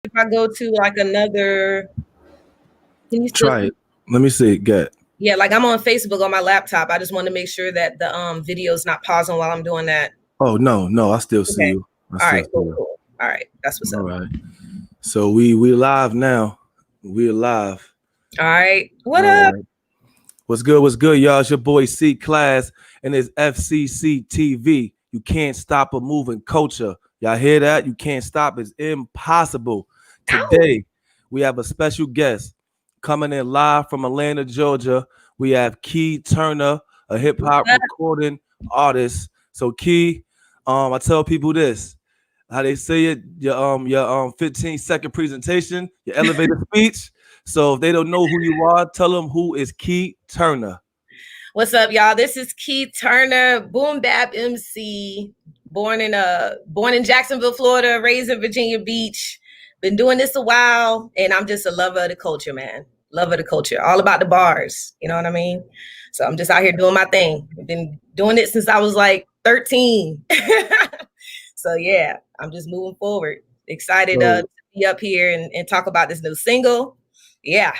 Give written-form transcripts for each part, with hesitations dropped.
if I go to like another, can you still? Try it. Let me see. Get. Yeah, like I'm on Facebook on my laptop. I just want to make sure that the video is not pausing while I'm doing that. Oh no, I still see Okay. you. I All still right. see Cool. you. Cool. All right. That's what's All up. right. So we live now. We live. All right. What All up? right. What's good? What's good, y'all? It's your boy C Class and it's FCC TV. You can't stop a moving culture. Y'all hear that? You can't stop. It's impossible. Ow. Today we have a special guest coming in live from Atlanta, Georgia. We have Key Turner, a hip hop recording artist. So Key, I tell people this. How they say it, your 15-second presentation, your elevator speech. So if they don't know who you are, tell them who is Key Turner. What's up, y'all? This is Key Turner, boom bap MC, born in Jacksonville, Florida, raised in Virginia Beach. Been doing this a while, and I'm just a lover of the culture, man. Lover of the culture, all about the bars. You know what I mean? So I'm just out here doing my thing. I've been doing it since I was like 13. So yeah, I'm just moving forward. Excited to be up here and talk about this new single. Yeah.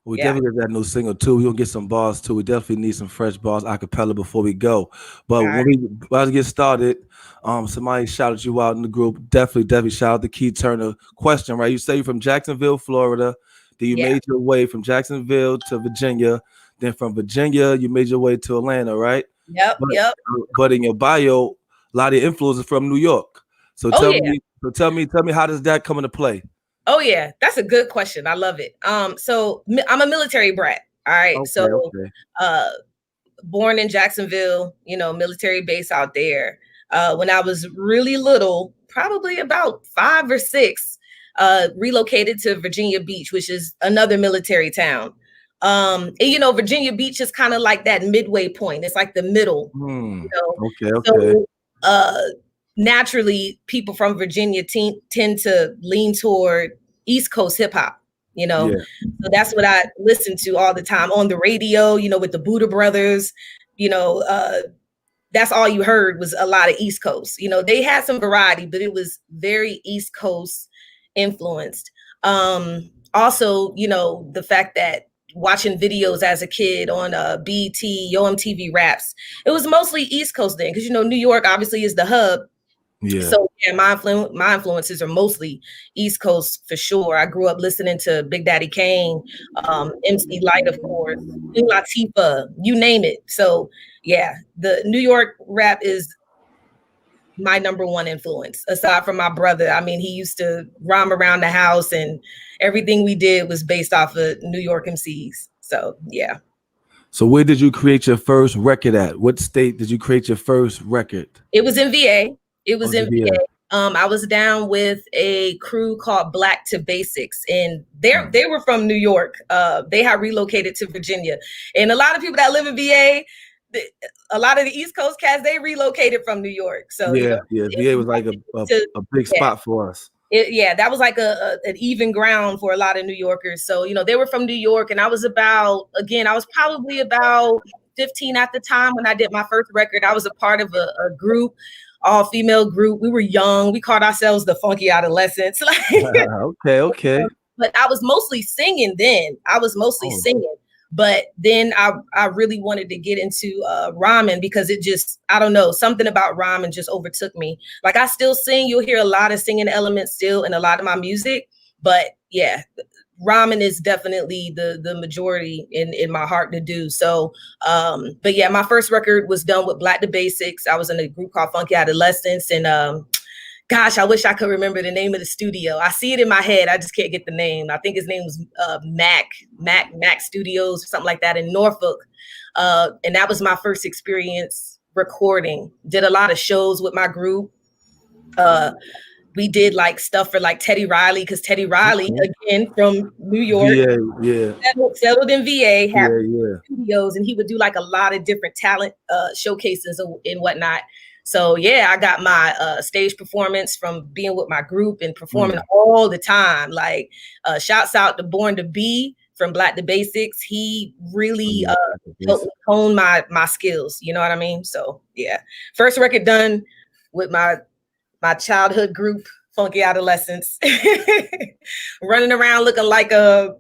We definitely get that new single too. We're gonna get some bars too. We definitely need some fresh bars a cappella before we go. But when we about to get started, somebody shouted you out in the group. Definitely shout out to Key Turner. Question, right? You say you're from Jacksonville, Florida. Then you made your way from Jacksonville to Virginia. Then from Virginia, you made your way to Atlanta, right? Yep. But in your bio, a lot of influences from New York. So tell me, how does that come into play? Oh yeah, that's a good question. I love it. So I'm a military brat. All right. Born in Jacksonville, military base out there. When I was really little, probably about 5 or 6, relocated to Virginia Beach, which is another military town. And, Virginia Beach is kind of like that midway point. It's like the middle. Okay. So, naturally, people from Virginia tend to lean toward East Coast hip hop, So that's what I listen to all the time on the radio, with the Buddha Brothers, that's all you heard was a lot of East Coast. They had some variety, but it was very East Coast influenced. Also, the fact that watching videos as a kid on BT, Yo MTV Raps, it was mostly East Coast then, because New York obviously is the hub. Yeah. So my influences are mostly East Coast for sure. I grew up listening to Big Daddy Kane, MC Light, of course, Latifah, you name it. So yeah, the New York rap is my number one influence, aside from my brother. I mean, he used to rhyme around the house, and everything we did was based off of New York MCs. So yeah. So where did you create your first record at? What state did you create your first record? It was in VA. It was in VA. I was down with a crew called Black to Basics, and they were from New York. They had relocated to Virginia, and a lot of people that live in VA, a lot of the East Coast cats, they relocated from New York. So VA was like a big spot for us. That was like an even ground for a lot of New Yorkers. So they were from New York, and I was probably about 15 at the time when I did my first record. I was a part of a group, all-female group. We were young. We called ourselves the Funky Adolescents. Okay. But I was mostly singing then. Singing. But then I really wanted to get into rhyming because it just, I don't know, something about rhyming just overtook me. Like I still sing. You'll hear a lot of singing elements still in a lot of my music. But yeah, rhyming is definitely the majority in my heart to do. So, but yeah, my first record was done with Black to Basics. I was in a group called Funky Adolescents, and gosh, I wish I could remember the name of the studio. I see it in my head. I just can't get the name. I think his name was Mac Studios or something like that in Norfolk. And that was my first experience recording. Did a lot of shows with my group. We did like stuff for like Teddy Riley, because TeddyRiley, again, from New York, settled in VA, had studios, and he would do like a lot of different talent showcases and whatnot. So yeah, I got my stage performance from being with my group and performing all the time. Like shouts out to Born to Be from Black to Basics. He really helped me hone my skills. You know what I mean? So yeah, first record done with my childhood group, funky adolescence, running around looking like a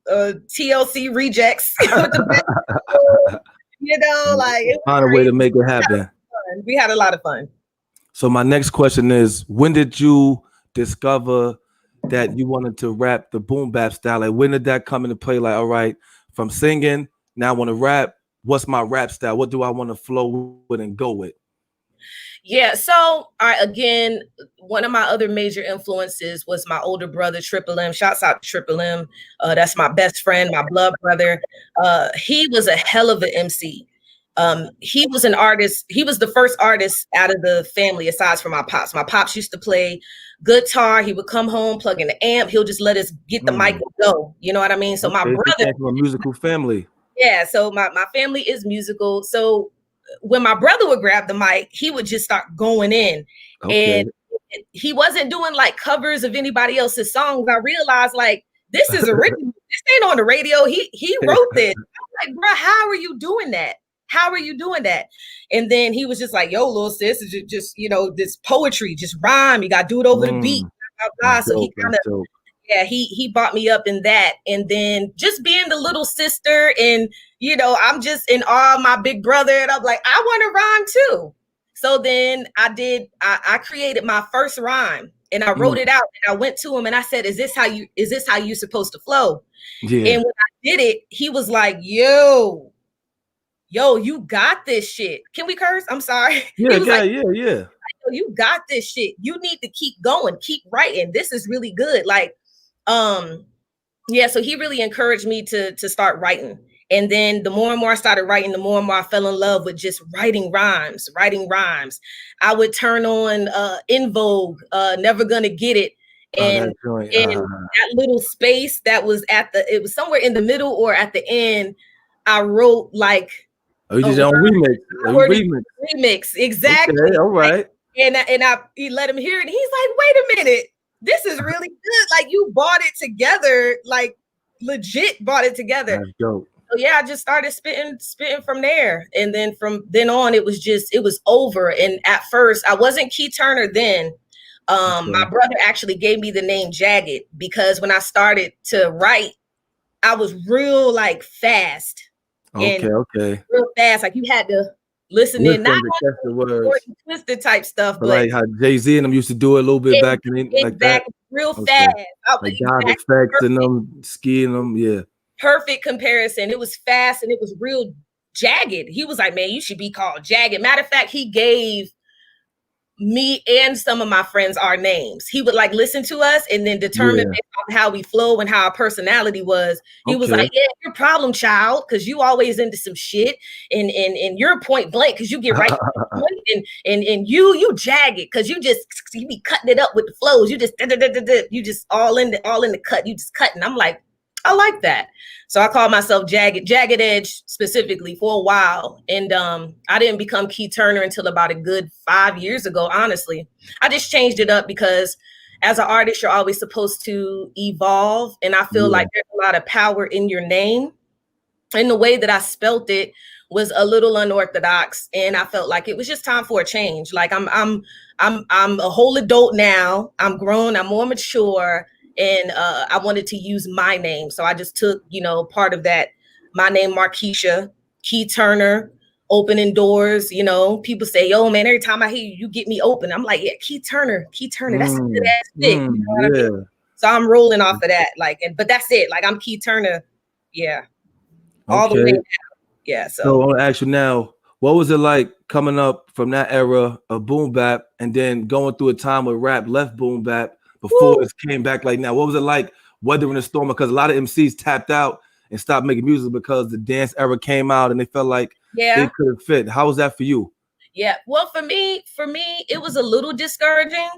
TLC rejects. With the you know, like find a way to make it happen. We had a lot of fun. So my next question is, when did you discover that you wanted to rap the boom bap style? Like, when did that come into play? Like, all right, from singing, now I want to rap. What's my rap style? What do I want to flow with and go with? Yeah, so all right, again, one of my other major influences was my older brother, Triple M. Shouts out to Triple M. That's my best friend, my blood brother. He was a hell of an MC. He was an artist. He was the first artist out of the family, aside from my pops. My pops used to play guitar. He would come home, plug in the amp. He'll just let us get the mic and go. You know what I mean? So my brother, from a musical family. Yeah, so my family is musical. So when my brother would grab the mic, he would just start going in. Okay. And he wasn't doing like covers of anybody else's songs. I realized like, this is original. This ain't on the radio. He wrote this. I'm like, bro, how are you doing that? How are you doing that? And then he was just like, yo, little sis, is just, you know, this poetry, just rhyme. You got to do it over the beat. So he kind of, yeah, he brought me up in that. And then just being the little sister and, you know, I'm just in awe of my big brother. And I'm like, I want to rhyme too. So then I created my first rhyme and I wrote it out and I went to him and I said, is this how you're supposed to flow? Yeah. And when I did it, he was like, yo, you got this shit. Can we curse? I'm sorry. Yeah, yeah. You got this shit. You need to keep going, keep writing. This is really good. Like, yeah, so he really encouraged me to start writing. And then the more and more I started writing, the more and more I fell in love with just writing rhymes. I would turn on In Vogue, Never Gonna Get It. And, that little space that was it was somewhere in the middle or at the end, I wrote like, you just on remix, exactly. Okay, all right. And he let him hear it. And he's like, wait a minute, this is really good. Like you bought it together, like legit bought it together. That's dope. So yeah, I just started spitting from there. And then from then on, it was over. And at first I wasn't Key Turner then. My brother actually gave me the name Jagged because when I started to write, I was real like fast. Okay. Real fast. Like you had to listen in, not the words, twisted type stuff, but like how Jay-Z and them used to do it a little bit back in like that. Real fast. Like dive effects and them skiing them, yeah. Perfect comparison. It was fast and it was real jagged. He was like, man, you should be called Jagged. Matter of fact, he gave me and some of my friends our names. He would like listen to us and then determine based on how we flow and how our personality was. He was like, yeah, you're problem child because you always into some shit and you're point blank because you get right to the point and you jagged because you be cutting it up with the flows. You just all in the cut. You just cutting. I'm like, I like that. So I call myself Jagged Edge specifically for a while. And I didn't become Key Turner until about a good 5 years ago, honestly. I just changed it up because as an artist, you're always supposed to evolve. And I feel like there's a lot of power in your name. And the way that I spelt it was a little unorthodox. And I felt like it was just time for a change. Like I'm a whole adult now. I'm grown. I'm more mature. And I wanted to use my name. So I just took, part of that, my name, Markeisha, Key Turner, opening doors. People say, yo, man, every time I hear you, you get me open. I'm like, yeah, Key Turner. That's a good ass thing. You know what I mean? So I'm rolling off of that. But that's it. Like I'm Key Turner. Yeah. All the way down. Yeah. So I want to ask you now, what was it like coming up from that era of boom bap and then going through a time where rap left boom bap before it came back like now? What was it like weathering the storm? Because a lot of MCs tapped out and stopped making music because the dance era came out and they felt like they couldn't fit. How was that for you? Yeah, well, for me, it was a little discouraging.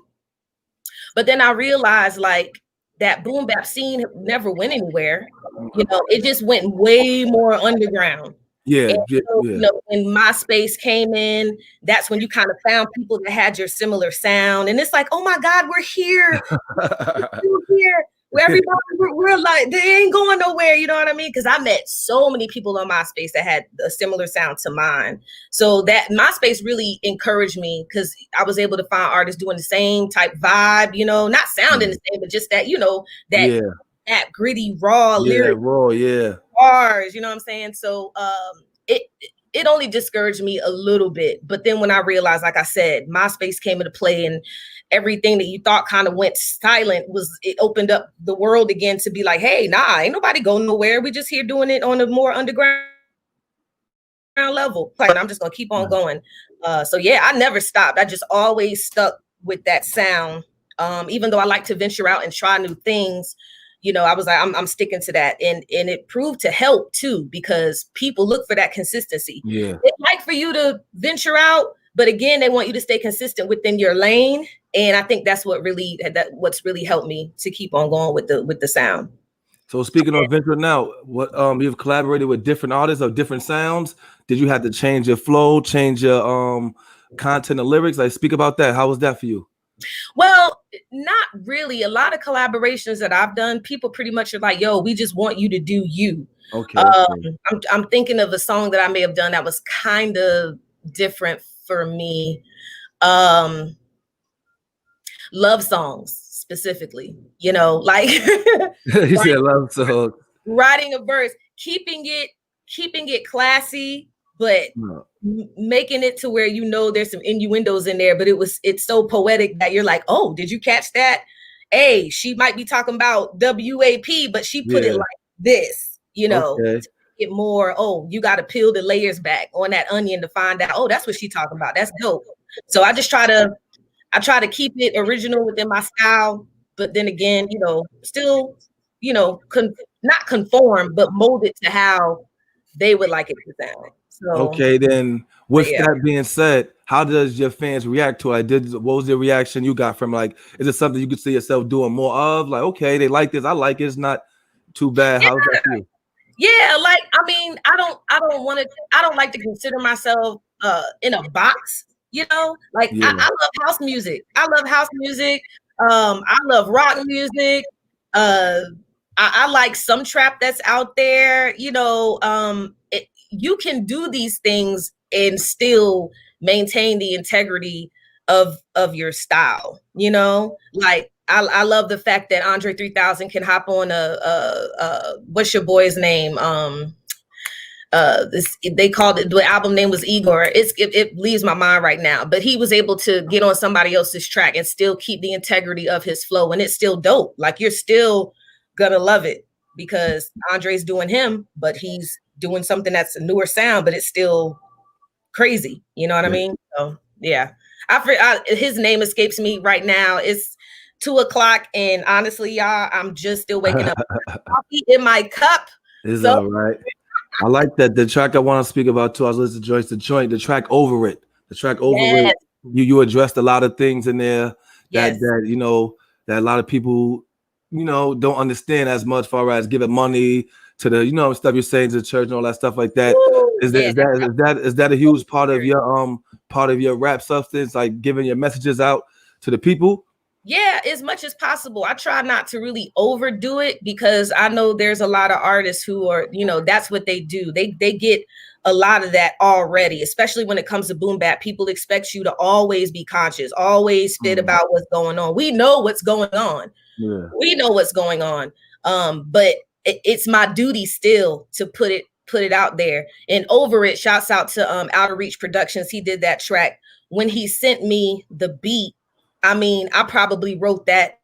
But then I realized like that boom bap scene never went anywhere. It just went way more underground. Yeah, when MySpace came in, that's when you kind of found people that had your similar sound. And it's like, oh my God, we're here. We're here. where everybody we're like, they ain't going nowhere, you know what I mean? Because I met so many people on MySpace that had a similar sound to mine. So that MySpace really encouraged me because I was able to find artists doing the same type vibe, you know, not sounding the same, but just that, you know, that gritty, raw lyric. Bars, you know what I'm saying? So it only discouraged me a little bit. But then when I realized, like I said, MySpace came into play and everything that you thought kind of went silent it opened up the world again to be like, hey, nah, ain't nobody going nowhere. We just here doing it on a more underground level. And I'm just gonna keep on going. So yeah, I never stopped. I just always stuck with that sound. Even though I like to venture out and try new things, you know, I was like, I'm sticking to that. And it proved to help too, because people look for that consistency. Yeah. They like for you to venture out, but again, they want you to stay consistent within your lane. And I think that's what's really helped me to keep on going with the sound. So speaking of venture now, what you've collaborated with different artists of different sounds. Did you have to change your flow, change your content and lyrics? Like, speak about that. How was that for you? Well, not really. A lot of collaborations that I've done, people pretty much are like, yo, we just want you to do you. Okay. I'm thinking of a song that I may have done that was kind of different for me. Love songs specifically, you know, like you said love songs. Writing a verse, keeping it classy, but making it to where, you know, there's some innuendos in there, but it's so poetic that you're like, oh, did you catch that? Hey, she might be talking about WAP, but she put it like this, you know, to get more, oh, you got to peel the layers back on that onion to find out, oh, that's what she's talking about. That's dope. So I just try to keep it original within my style, but then again, you know, still, you know, not conform, but mold it to how they would like it to sound. So, okay, then with that being said, how does your fans react to it? What was the reaction you got from, like, is it something you could see yourself doing more of? Like, okay, they like this, I like it, it's not too bad. How's that for you? Yeah, like, I mean, I don't like to consider myself in a box, you know, like I love house music. I love house music. I love rock music. I like some trap that's out there, you know. You can do these things and still maintain the integrity of your style, you know. Like I love the fact that Andre 3000 can hop on what's your boy's name? They called it, the album name was Igor. It leaves my mind right now, but he was able to get on somebody else's track and still keep the integrity of his flow, and it's still dope. Like, you're still gonna love it because Andre's doing him, but he's doing something that's a newer sound, but it's still crazy. You know what I mean? So yeah, his name escapes me right now. It's 2:00, and honestly, y'all, I'm just still waking up. Coffee in my cup. It's all right. I like that. The track I want to speak about too, I was listening to Joyce the Joint, the track Over It. The track Over It. You addressed a lot of things in there that you know, that a lot of people, you know, don't understand as much, far as giving money to the, you know, stuff you're saying to the church and all that stuff like that. Is that a huge part of your rap substance, like giving your messages out to the people? Yeah, as much as possible. I try not to really overdo it because I know there's a lot of artists who are, you know, that's what they do. They get a lot of that already, especially when it comes to boom bap. People expect you to always be conscious, always spit about what's going on. We know what's going on. Yeah. We know what's going on. But it's my duty still to put it out there. And Over It, shouts out to Outer Reach Productions. He did that track. When he sent me the beat, I mean, I probably wrote that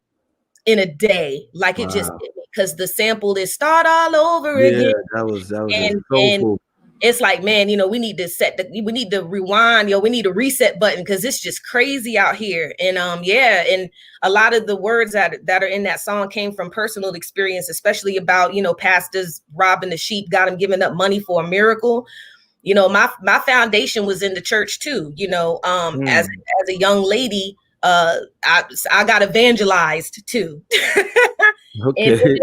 in a day. Like, it just hit me because the sample is start all over again. That was and cool. It's like, man, you know, we need to rewind, we need a reset button because it's just crazy out here. And and a lot of the words that are in that song came from personal experience, especially about, you know, pastors robbing the sheep, got him giving up money for a miracle. You know, my foundation was in the church too, you know, as a young lady. I got evangelized too. Okay. And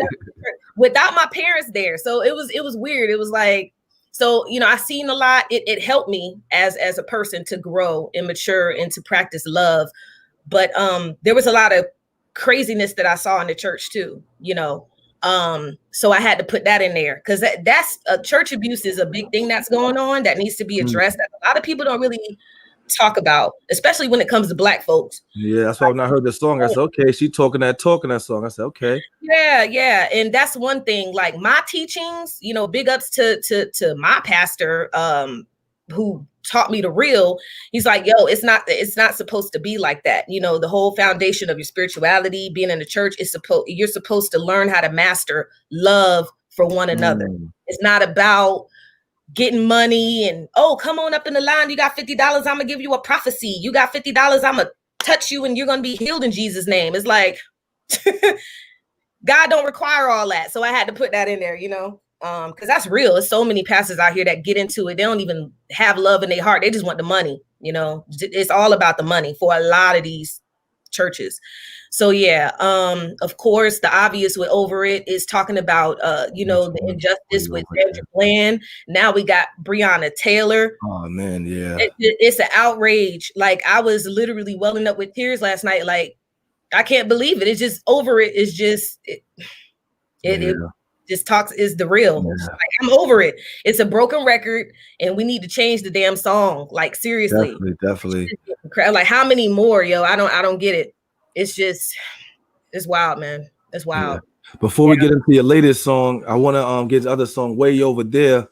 without my parents there. So it was weird. It was like, so, you know, I've seen a lot. It helped me as a person to grow and mature and to practice love. But there was a lot of craziness that I saw in the church too, so I had to put that in there because that's church abuse is a big thing that's going on that needs to be addressed. That a lot of people don't really talk about, especially when it comes to Black folks. Yeah, that's why when I heard the song, I said, okay, she talking that song. I said, okay. Yeah. And that's one thing, like my teachings, big ups to my pastor, who taught me the real. He's like, yo, it's not supposed to be like that. The whole foundation of your spirituality, being in the church, you're supposed to learn how to master love for one another. It's not about getting money and, oh, come on up in the line. You got $50. I'm gonna give you a prophecy. You got $50. I'm gonna touch you and you're gonna be healed in Jesus' name. It's like, God don't require all that. So I had to put that in there, because that's real. There's so many pastors out here that get into it. They don't even have love in their heart. They just want the money. It's all about the money for a lot of these churches. So yeah, of course, the obvious with Over It is talking about, the injustice with Sandra Bland. Now we got Breonna Taylor. Oh man, yeah. It's an outrage. Like I was literally welling up with tears last night. Like I can't believe it. It's just Over It is just it just talks is the real. Yeah. Like, I'm over it. It's a broken record, and we need to change the damn song. Like seriously, definitely. Like how many more, yo? I don't get it. It's wild, man. It's wild. Yeah. Before we get into your latest song, I want to get the other song, Way Over There.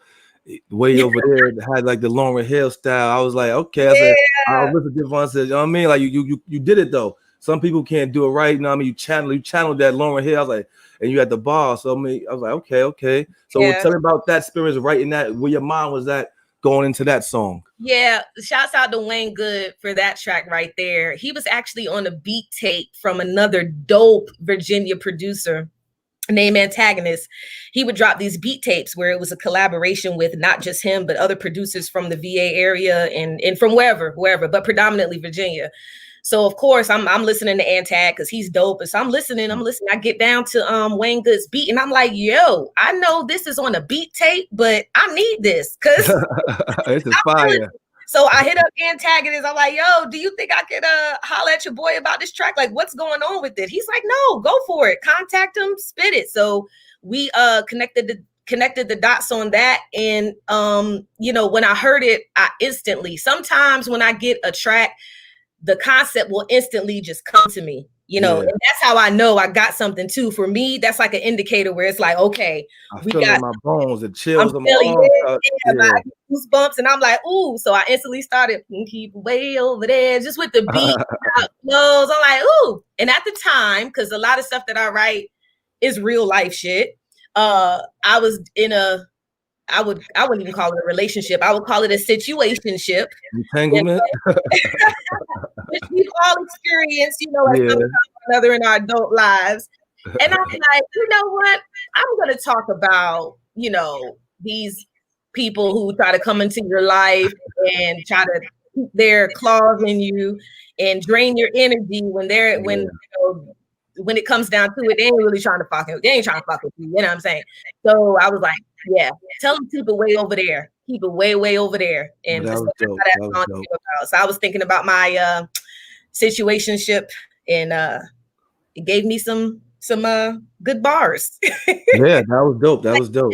Way Over There had like the Lauryn Hill style. I was like, okay. I said, I'll listen to Devon said, you know what I mean? Like you did it though. Some people can't do it right. You know what I mean? You channeled that Lauryn Hill. I was like, and you had the bar. So I was like, okay. So tell me about that experience writing that, where your mind was at going into that song. Yeah, shouts out to Wayne Good for that track right there. He was actually on a beat tape from another dope Virginia producer named Antagonist. He would drop these beat tapes where it was a collaboration with not just him, but other producers from the VA area and from wherever, but predominantly Virginia. So of course I'm listening to Antag because he's dope. And so I'm listening. I get down to Wayne Good's beat and I'm like, yo, I know this is on a beat tape, but I need this because it's fire. So I hit up Antagonist. I'm like, yo, do you think I could holler at your boy about this track? Like, what's going on with it? He's like, no, go for it. Contact him, spit it. So we connected the dots on that. And when I heard it, I instantly, sometimes when I get a track, the concept will instantly just come to me, and that's how I know I got something too. For me, that's like an indicator where it's like, okay, we got my bones, the chills, I'm feeling my goosebumps, and I'm like, ooh. So I instantly started keep way over there, just with the beat flows. I'm like, ooh. And at the time, because a lot of stuff that I write is real life shit. I was in I wouldn't even call it a relationship. I would call it a situationship. Entanglement. Which we've all experienced, at some time or another in our adult lives. And I'm like, you know what? I'm going to talk about, these people who try to come into your life and try to keep their claws in you and drain your energy when when it comes down to it, they ain't really trying to fuck with you. You know what I'm saying? So I was like, yeah, tell them to keep it way over there. Keep it way, way over there. And so I was thinking about my situationship, and it gave me some good bars. Yeah, that was dope. That was dope.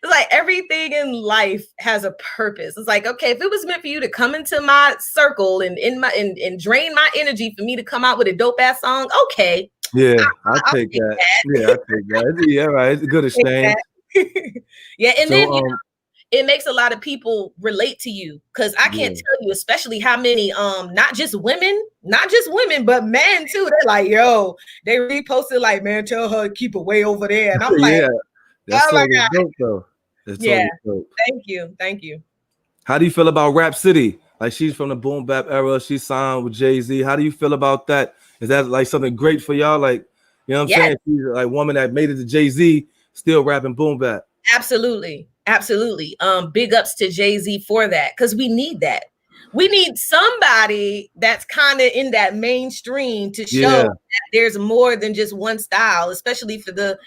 It's like everything in life has a purpose. It's like, okay, if it was meant for you to come into my circle and drain my energy for me to come out with a dope ass song, okay. Yeah, I'll take that. Yeah, I'll take that. Yeah, right. It's a good exchange. Yeah, and so, then it makes a lot of people relate to you because I can't tell you, especially how many not just women, but men too. They're like, yo, they reposted like, man, tell her to keep it way over there. And I'm like, that's oh my God. Dope, though. That's dope. Thank you. How do you feel about Rap City? Like, she's from the boom bap era. She signed with Jay-Z. How do you feel about that? Is that like something great for y'all? Like, you know what I'm saying? She's like a woman that made it to Jay-Z, still rapping boom bap. Absolutely. Big ups to Jay-Z for that, because we need that. We need somebody that's kind of in that mainstream to show that there's more than just one style, especially for the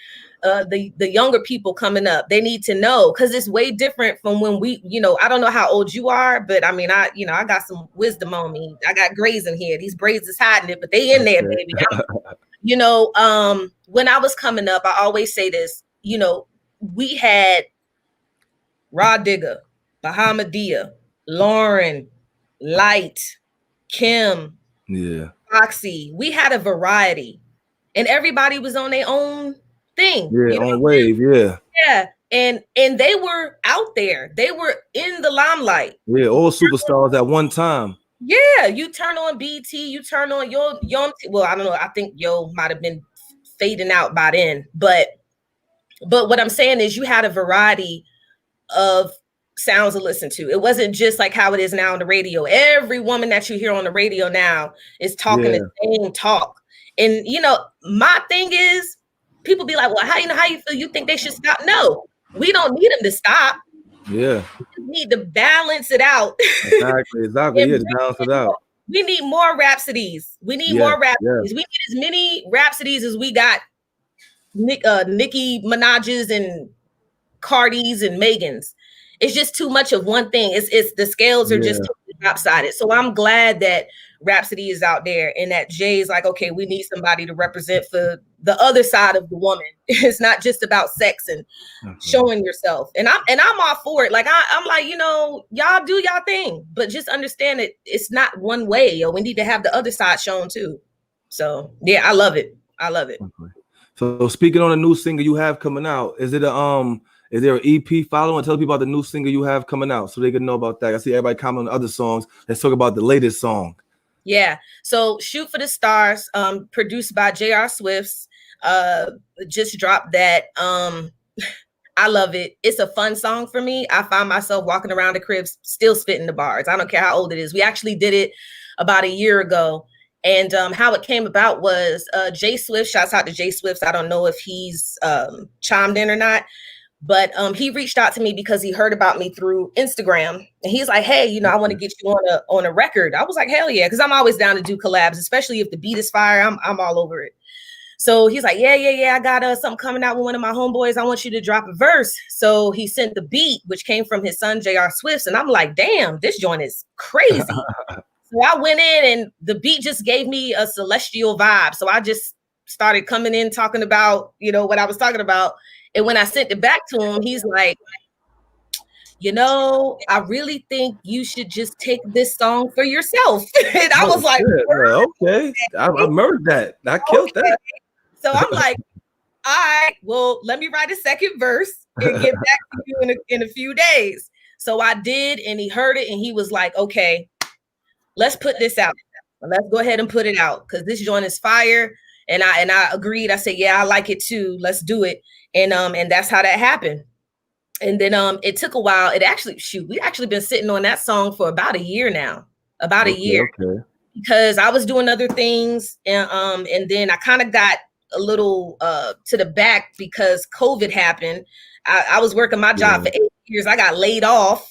younger people coming up. They need to know, because it's way different from when we, I don't know how old you are, but I mean, I got some wisdom on me. I got grays in here. These braids is hiding it, but they in there, baby. You know, when I was coming up, I always say this, you know, we had Rod Digger, Bahamadia, Lauren, Light, Kim, Yeah. Foxy. We had a variety, and everybody was on their own thing. Yeah, you know? on wave, yeah. Yeah, and they were out there. They were in the limelight. Yeah, all superstars at one time. Yeah, you turn on BT, you turn on your well, I don't know. I think Yo might have been fading out by then, but what I'm saying is you had a variety of sounds to listen to. It wasn't just like how it is now on the radio. Every woman that you hear on the radio now is talking the same talk. And you know, my thing is people be like, well, how you feel? You think they should stop? No, we don't need them to stop. Yeah. We need to balance it out. Exactly. Yeah, to balance it out. We need more Rhapsodies. We need more Rhapsodies. We need as many Rhapsodies as we got Nicki Minaj's and Cardi's and Megan's. It's just too much of one thing. It's the scales are just totally lopsided. So I'm glad that Rhapsody is out there and that Jay's like, okay, we need somebody to represent for the other side of the woman. It's not just about sex and showing yourself. And I'm all for it. Like I'm like, you know, y'all do y'all thing, but just understand that it's not one way. Yo, we need to have the other side shown too. So yeah, I love it. I love it. Okay. So speaking on a new single you have coming out, is there an EP following? Tell people about the new single you have coming out so they can know about that. I see everybody comment on other songs. Let's talk about the latest song. Yeah. So Shoot for the Stars, produced by J.R. Swifts. Just dropped that. I love it. It's a fun song for me. I find myself walking around the crib still spitting the bars. I don't care how old it is. We actually did it about a year ago. And how it came about was Jay Swift. Shouts out to Jay Swift. I don't know if he's chimed in or not, but he reached out to me because he heard about me through Instagram. And he's like, hey, you know, I want to get you on a record. I was like, hell yeah, because I'm always down to do collabs, especially if the beat is fire. I'm all over it. So he's like, yeah, I got something coming out with one of my homeboys. I want you to drop a verse. So he sent the beat, which came from his son, J.R. Swift. And I'm like, damn, this joint is crazy. So I went in and the beat just gave me a celestial vibe. So I just started coming in talking about, you know, what I was talking about. And when I sent it back to him, he's like, you know, I really think you should just take this song for yourself. And I was like, okay, I murdered that. I killed that. So I'm like, all right, well, let me write a second verse and get back to you in a few days. So I did, and he heard it, and he was like, okay, let's put this out. Let's go ahead and put it out because this joint is fire. And I agreed. I said, yeah, I like it too. Let's do it. And that's how that happened. And then it took a while. We actually been sitting on that song for about a year now. About a year. Okay. Because I was doing other things. And then I kind of got a little to the back because COVID happened. I was working my job for 8 years. I got laid off.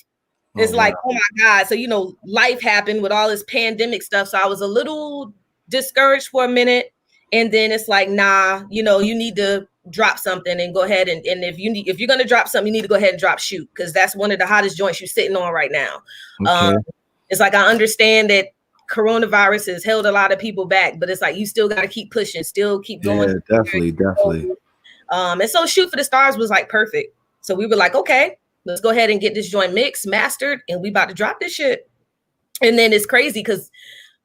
It's like, oh my God. So, you know, life happened with all this pandemic stuff. So I was a little discouraged for a minute. And then it's like, nah, you know, you need to drop something and go ahead. And if you're going to drop something, you need to go ahead and drop Shoot. Because that's one of the hottest joints you're sitting on right now. Okay. It's like, I understand that coronavirus has held a lot of people back, but it's like, you still got to keep pushing, still keep going. Yeah, definitely. And so Shoot for the Stars was like perfect. So we were like, okay, let's go ahead and get this joint mixed, mastered, and we about to drop this shit. And then it's crazy because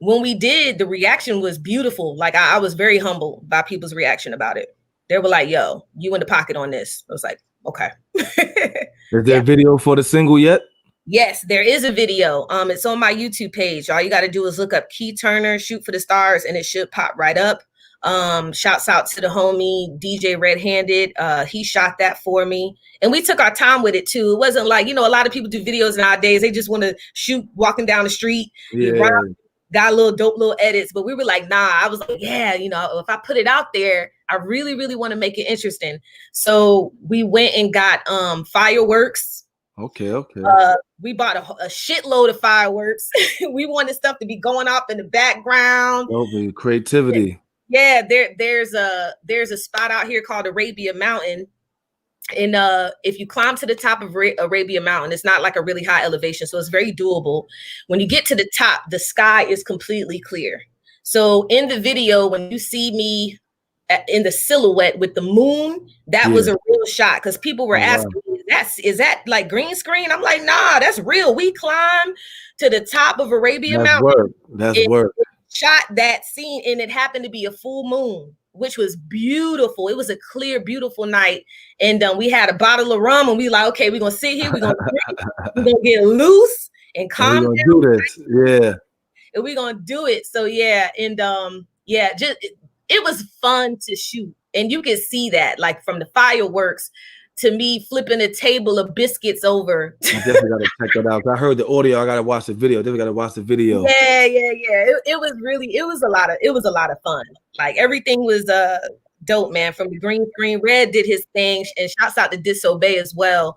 when we did, the reaction was beautiful. Like I was very humbled by people's reaction about it. They were like, yo, you in the pocket on this. I was like, okay. Is there a video for the single yet? Yes, there is a video. It's on my YouTube page. All you got to do is look up Key Turner, Shoot for the Stars, and it should pop right up. Shouts out to the homie DJ Red Handed. He shot that for me. And we took our time with it too. It wasn't like, you know, a lot of people do videos nowadays. They just want to shoot walking down the street. Yeah. Got a little dope little edits, but we were like, nah, I was like, yeah, you know, if I put it out there, I really, really want to make it interesting. So we went and got fireworks. Okay. We bought a shitload of fireworks. We wanted stuff to be going off in the background. Creativity. Yeah, there's a spot out here called Arabia Mountain. And if you climb to the top of Arabia Mountain, it's not like a really high elevation, so it's very doable. When you get to the top, the sky is completely clear. So in the video, when you see me in the silhouette with the moon, that was a real shot, because people were asking me, is that like green screen? I'm like, nah, that's real. We climbed to the top of Arabian Mountain. That's work. Shot that scene, and it happened to be a full moon, which was beautiful. It was a clear, beautiful night, and we had a bottle of rum, and we like, okay, we're gonna sit here, we're gonna drink, we're gonna get loose and calm down. Do this, yeah, and we're gonna do it. So yeah, and yeah, just it was fun to shoot, and you can see that, like, from the fireworks to me flipping a table of biscuits over. I definitely gotta check that out. I heard the audio. I gotta watch the video. Definitely gotta watch the video. Yeah. It was a lot of fun. Like, everything was dope, man. From the green screen, Red did his thing, and shouts out to Disobey as well.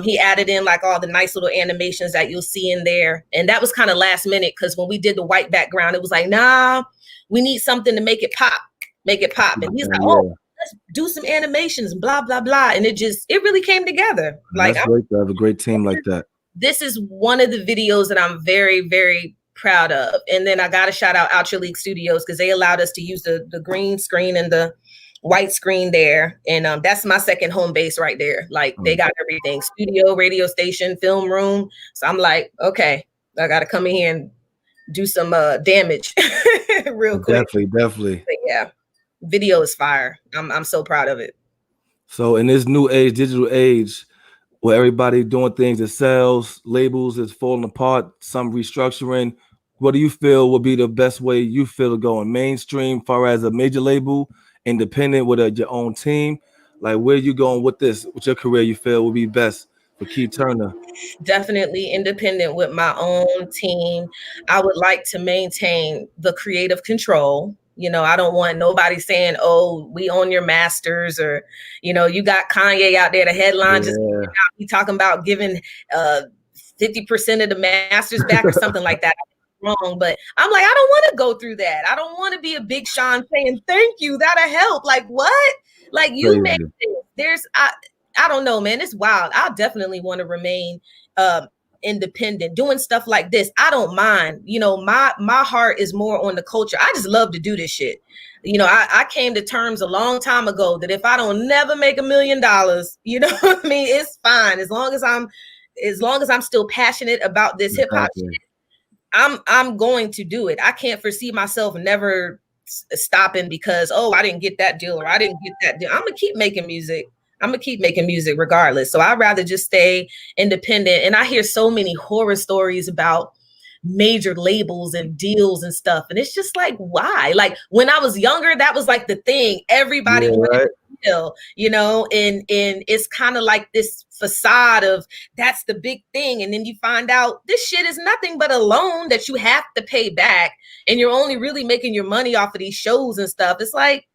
He added in like all the nice little animations that you'll see in there, and that was kind of last minute, because when we did the white background, it was like, nah, we need something to make it pop. And he's like, oh, let's do some animations, blah blah blah, and it really came together. Like, that's great to have a great team like that. This is one of the videos that I'm very, very proud of. And then I got to shout out Ultra League Studios, because they allowed us to use the green screen and the white screen there, and that's my second home base right there. Like, they got everything: studio, radio station, film room. So I'm like, okay, I got to come in here and do some damage real quick. Definitely. But yeah, video is fire. I'm so proud of it. So in this new age, digital age, where everybody doing things that sells, labels is falling apart, some restructuring, what do you feel would be the best way you feel to go in mainstream, far as a major label, independent with your own team? Like, where you going with this, with your career, you feel would be best for Key Turner? Definitely independent with my own team. I would like to maintain the creative control. You know, I don't want nobody saying, oh, we own your masters, or, you know, you got Kanye out there, the headline just be talking about giving 50% of the masters back or something like that. Wrong, but I'm like, I don't want to go through that. I don't want to be a Big Sean saying thank you, that'll help. Like, what? Like, you make this. I don't know, man. It's wild. I definitely want to remain independent, doing stuff like this. I don't mind. You know, my heart is more on the culture. I just love to do this shit. You know, I came to terms a long time ago that if I don't never make $1 million, you know what I mean, it's fine, as long as I'm still passionate about this hip hop shit. I'm going to do it. I can't foresee myself never stopping because, oh, I didn't get that deal, or I didn't get that deal. I'm gonna keep making music. Regardless. So I'd rather just stay independent. And I hear so many horror stories about major labels and deals and stuff. And it's just like, why? Like, when I was younger, that was like the thing. Everybody wanted to deal, you know, and it's kind of like this facade of that's the big thing. And then you find out this shit is nothing but a loan that you have to pay back. And you're only really making your money off of these shows and stuff. It's like,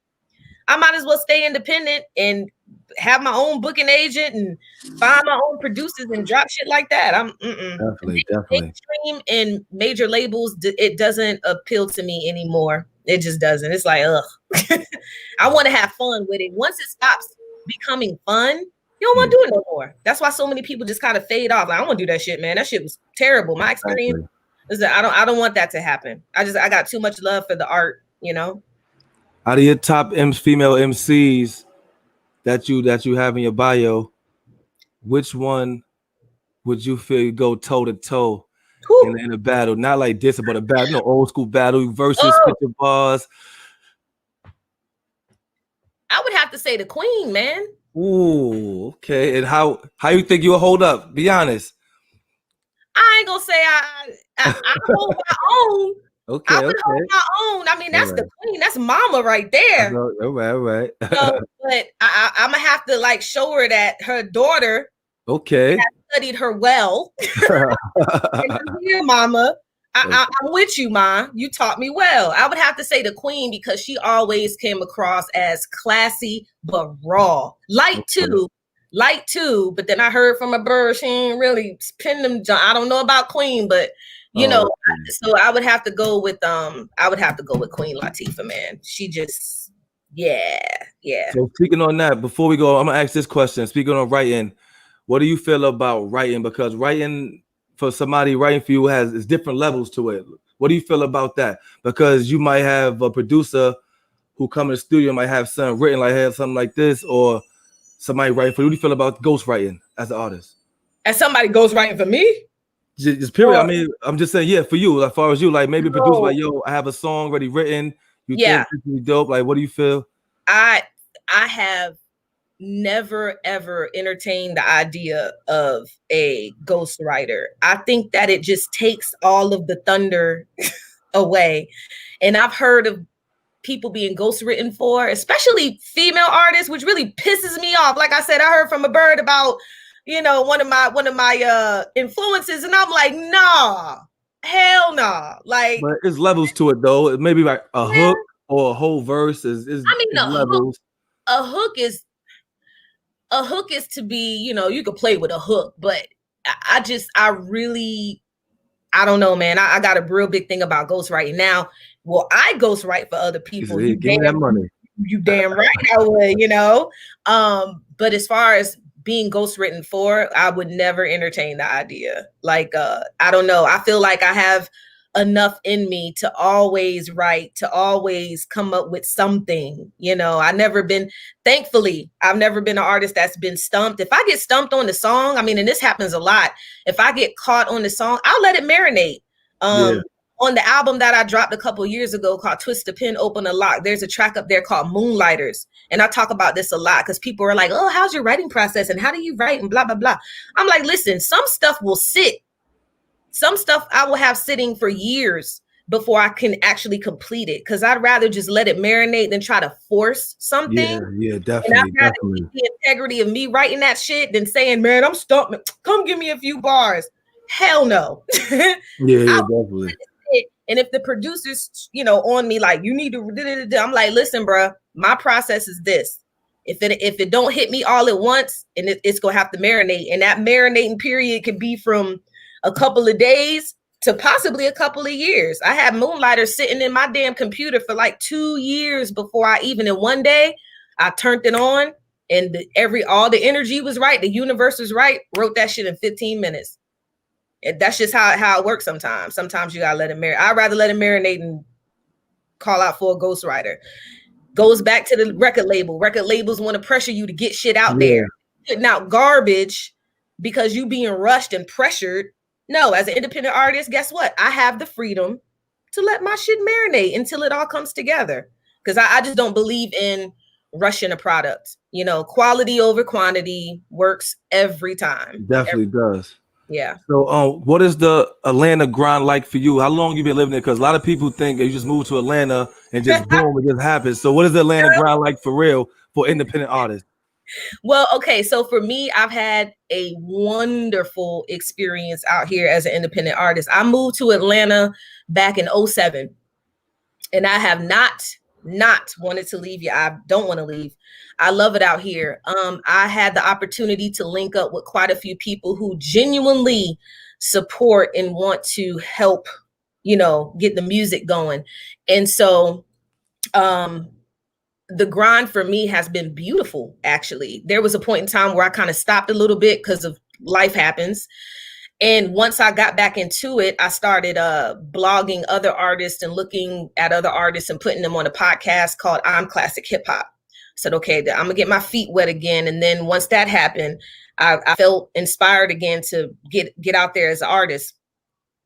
I might as well stay independent and have my own booking agent and find my own producers and drop shit like that. Definitely. Mainstream and major labels, it doesn't appeal to me anymore. It just doesn't. It's like, ugh. I want to have fun with it. Once it stops becoming fun, you don't want to do it no more. That's why so many people just kind of fade off. Like, I don't want to do that shit, man. That shit was terrible. My experience is that I don't want that to happen. I got too much love for the art, you know. Out of your top female MCs that you have in your bio, which one would you feel you go toe to toe in a battle? Not like this, but a battle, no, old school battle versus picture bars. I would have to say the Queen, man. Ooh, okay. And how you think you'll hold up? Be honest. I ain't gonna say I hold my own. Okay, I would hold my own. I mean, that's the Queen. That's mama right there. All right. So, but I'm gonna have to like show her that her daughter has studied her well. And I'm here, mama. I'm with you, ma. You taught me well. I would have to say the Queen because she always came across as classy but raw. Light too. But then I heard from a bird she ain't really pinned them. I don't know about Queen, but you know, so I would have to go with Queen Latifah, man. She just, yeah. So speaking on that, before we go, I'm gonna ask this question. Speaking on writing, what do you feel about writing? Because writing for somebody writing for you is different levels to it. What do you feel about that? Because you might have a producer who come in the studio might have something written, like have something like this, or somebody write for you? What do you feel about ghostwriting as an artist? As somebody ghostwriting for me? Just period. I mean, I'm just saying, yeah, for you, as far as you, like maybe produce like, yo, I have a song already written. You think this would be dope? Like, what do you feel? I have never ever entertained the idea of a ghostwriter. I think that it just takes all of the thunder away. And I've heard of people being ghostwritten for, especially female artists, which really pisses me off. Like I said, I heard from a bird about, you know, one of my influences, and I'm like, nah, hell nah. Like, but there's levels to it though. It may be like a hook or a whole verse is I mean, levels. A hook is to be, you know, you could play with a hook, but I don't know, man. I got a real big thing about ghostwriting. Now, will I ghostwrite for other people? Give me that money. You damn right I would, you know. But as far as being ghostwritten for, I would never entertain the idea. Like, I don't know. I feel like I have enough in me to always write, to always come up with something. You know, thankfully, I've never been an artist that's been stumped. If I get stumped on the song, I mean, and this happens a lot. If I get caught on the song, I'll let it marinate. On the album that I dropped a couple years ago called Twist the Pen, Open the Lock, there's a track up there called Moonlighters. And I talk about this a lot because people are like, oh, how's your writing process? And how do you write? And blah, blah, blah. I'm like, listen, some stuff will sit. Some stuff I will have sitting for years before I can actually complete it. Because I'd rather just let it marinate than try to force something. Yeah, definitely. And I'd rather keep the integrity of me writing that shit than saying, man, I'm stumped. Come give me a few bars. Hell no. Yeah, definitely. And if the producer's, you know, on me, like, you need to, I'm like, listen, bro, my process is this. If it don't hit me all at once, and it's going to have to marinate. And that marinating period could be from a couple of days to possibly a couple of years. I had Moonlighters sitting in my damn computer for like 2 years before I even, in one day, I turned it on and all the energy was right. The universe was right. Wrote that shit in 15 minutes. That's just how it works sometimes. Sometimes you gotta let it marinate. I'd rather let it marinate and call out for a ghostwriter. Goes back to the record label. Record labels want to pressure you to get shit out there. Putting out garbage because you being rushed and pressured. No, as an independent artist, guess what? I have the freedom to let my shit marinate until it all comes together. Because I just don't believe in rushing a product. You know, quality over quantity works every time. Definitely does. Yeah. So, what is the Atlanta grind like for you? How long you been living there? Because a lot of people think you just moved to Atlanta and just boom, it just happens. So, what is the Atlanta grind like for real for independent artists? Well, okay. So for me, I've had a wonderful experience out here as an independent artist. I moved to Atlanta back in 2007, and I have not wanted to leave yet. I don't want to leave. I love it out here. I had the opportunity to link up with quite a few people who genuinely support and want to help, you know, get the music going. And so the grind for me has been beautiful, actually. There was a point in time where I kind of stopped a little bit because of life happens. And once I got back into it, I started blogging other artists and looking at other artists and putting them on a podcast called I'm Classic Hiphop. Said, okay, I'm gonna get my feet wet again. And then once that happened, I felt inspired again to get out there as an artist.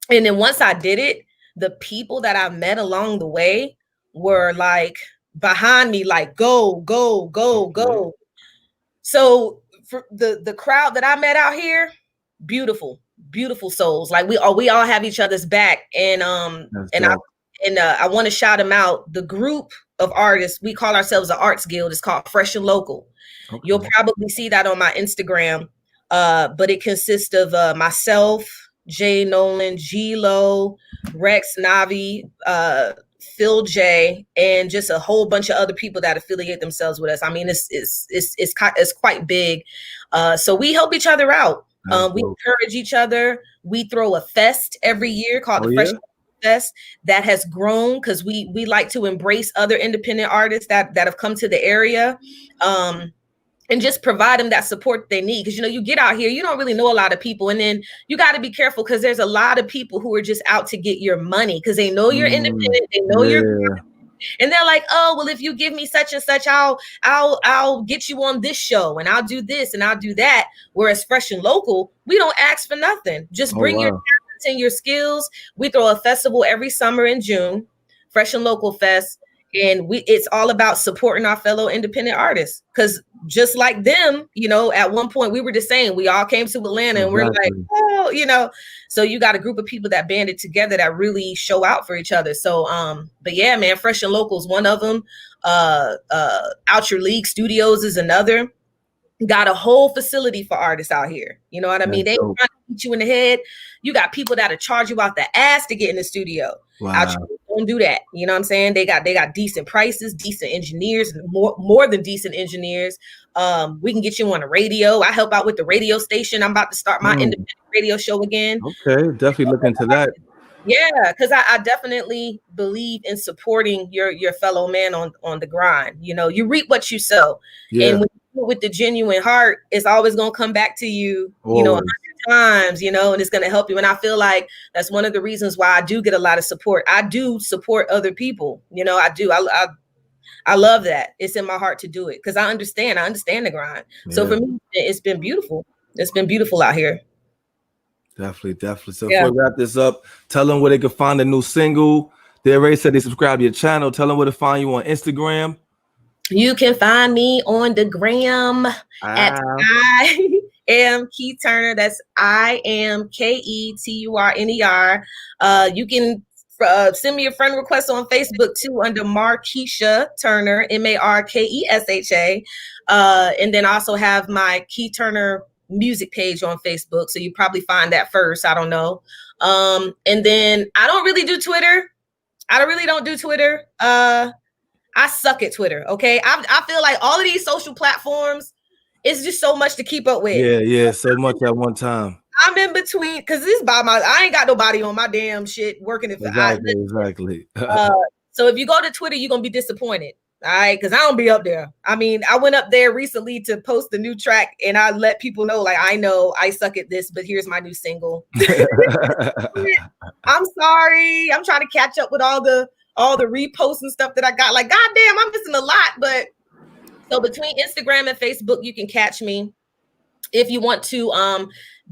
And then once I did it, the people that I met along the way were like behind me, like go, go, go, go. So for the crowd that I met out here, beautiful souls. Like we all have each other's back. And I want to shout them out. The group of artists, we call ourselves an arts guild. It's called Fresh and Local. Okay. You'll probably see that on my Instagram. But it consists of myself, Jay Nolan, G-Lo, Rex, Navi, Phil J, and just a whole bunch of other people that affiliate themselves with us. I mean, it's quite big. So we help each other out. We encourage each other. We throw a fest every year called the Fresh Fest that has grown because we like to embrace other independent artists that have come to the area. And just provide them that support they need. Because, you know, you get out here, you don't really know a lot of people. And then you got to be careful because there's a lot of people who are just out to get your money because they know you're independent. They know you're. And they're like, oh, well, if you give me such and such, I'll get you on this show and I'll do this and I'll do that. Whereas Fresh and Local, we don't ask for nothing. Just bring your talents and your skills. We throw a festival every summer in June, Fresh and Local Fest. And it's all about supporting our fellow independent artists. Because just like them, you know, at one point we were just saying, we all came to Atlanta and we're like, oh, you know, so you got a group of people that banded together that really show out for each other. So, but yeah, man, Fresh and Local is one of them. Out Your League Studios is another. Got a whole facility for artists out here. You know what I mean? They trying to beat you in the head. You got people that'll charge you out the ass to get in the studio. Wow. Don't do that. You know what I'm saying? They got decent prices, decent engineers, more than decent engineers. We can get you on the radio. I help out with the radio station. I'm about to start my independent radio show again. Okay, definitely look into that. Yeah, because I definitely believe in supporting your fellow man on the grind. You know, you reap what you sow. Yeah. And when you do it with the genuine heart, it's always gonna come back to you, you know, 100 times, you know, and it's gonna help you. And I feel like that's one of the reasons why I do get a lot of support. I do support other people, you know, I do. I love that. It's in my heart to do it because I understand the grind. Yeah. So for me, it's been beautiful. It's been beautiful out here. Definitely. So before we wrap this up, tell them where they can find the new single. They already said they subscribe to your channel. Tell them where to find you on Instagram. You can find me on the gram at I am Key Turner. That's I am KETURNER. You can send me a friend request on Facebook too under Markeisha Turner, MARKESHA. And then also have my Key Turner music page on Facebook. So you probably find that first. I don't know. And then I don't really do Twitter. I really don't do Twitter. I suck at Twitter. Okay. I feel like all of these social platforms, it's just so much to keep up with. Yeah. So much at one time. I'm in between because this by I ain't got nobody on my damn shit working it for exactly. So if you go to Twitter, you're gonna be disappointed. All right, because I don't be up there. I mean, I went up there recently to post a new track and I let people know, like, I know I suck at this, but here's my new single. I'm sorry. I'm trying to catch up with all the reposts and stuff that I got. Like, goddamn, I'm missing a lot. But so between Instagram and Facebook, you can catch me. If you want to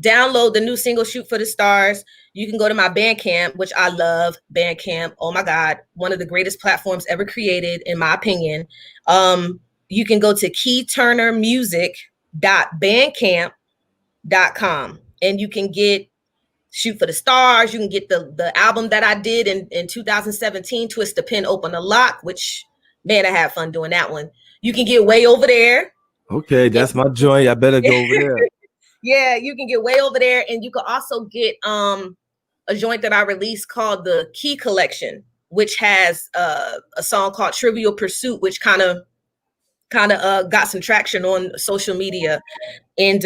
download the new single Shoot for the Stars, you can go to my Bandcamp, which I love. Bandcamp, oh my God, one of the greatest platforms ever created, in my opinion. You can go to keyturnermusic.bandcamp.com and you can get Shoot for the Stars. You can get the album that I did in 2017, Twist the Pen, Open the Lock, which, man, I had fun doing that one. You can get Way Over There. Okay, that's my joint. I better go over there. Yeah, you can get Way Over There, and you can also get a joint that I released called the Key Collection, which has a song called Trivial Pursuit, which kind of got some traction on social media, and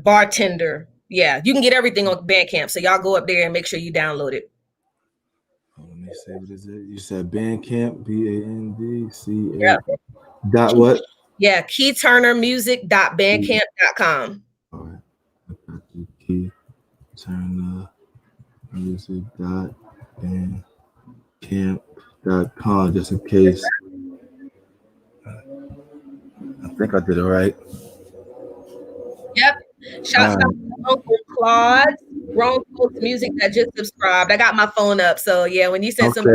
Bartender. Yeah, you can get everything on Bandcamp, so y'all go up there and make sure you download it. Let me say, what is it? You said Bandcamp, BANDCA. Yeah. Dot what? Yeah, keyturnermusic.bandcamp.com. All right. keyturnermusic.bandcamp.com, just in case. I think I did it right. Yep. Shout out to Uncle Claude, Grown Folks Music, that just subscribed. I got my phone up, so yeah. When you send some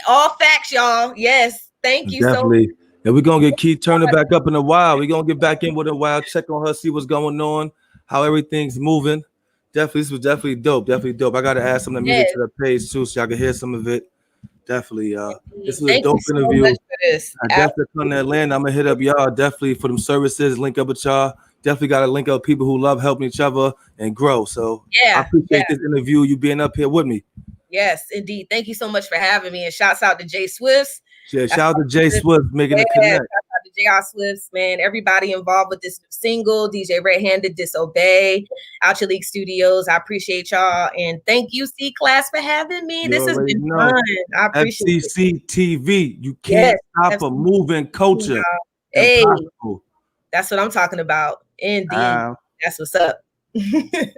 all facts, y'all. Yes, thank you. Definitely. So. And we're gonna get Keith Turner back up in a while. We're gonna get back in with a while, check on her, see what's going on, how everything's moving. Definitely, this was definitely dope. I gotta add some of the music to the page too, so y'all can hear some of it. Definitely. This was a dope interview. I definitely come to Atlanta. I'm gonna hit up y'all definitely for them services, link up with y'all. Definitely gotta link up with people who love helping each other and grow. So I appreciate this interview, you being up here with me. Yes, indeed. Thank you so much for having me. And shouts out to Jay Swifts. Yeah, shout out to Jay Swift making a connect. Shout out to JR Swifts, man. Everybody involved with this single, DJ Red Handed, Disobey, Out Your League Studios. I appreciate y'all. And thank you, C Class, for having me. This has been fun. I appreciate Fcc TV. You can't stop a moving culture. Hey, that's what I'm talking about. Indeed. That's what's up.